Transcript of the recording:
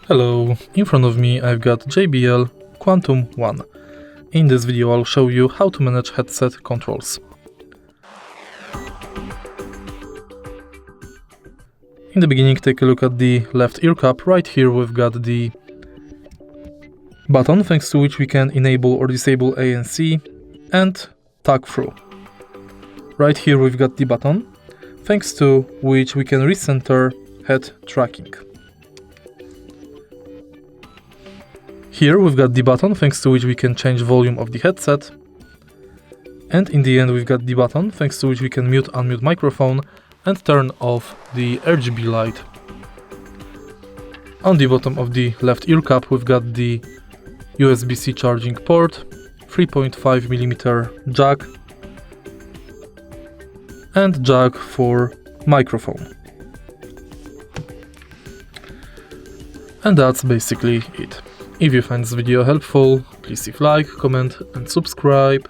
Hello, in front of me I've got JBL Quantum One. In this video I'll show you how to manage headset controls. In the beginning, take a look at the left ear cup. Right here we've got the button thanks to which we can enable or disable ANC and tag through. Right here we've got the button thanks to which we can recenter head tracking. Here we've got the button thanks to which we can change volume of the headset, and in the end we've got the button thanks to which we can mute unmute microphone and turn off the RGB light. On the bottom of the left ear cup we've got the USB-C charging port, 3.5mm jack and jack for microphone. And that's basically it. If you find this video helpful, please leave a like, comment and subscribe.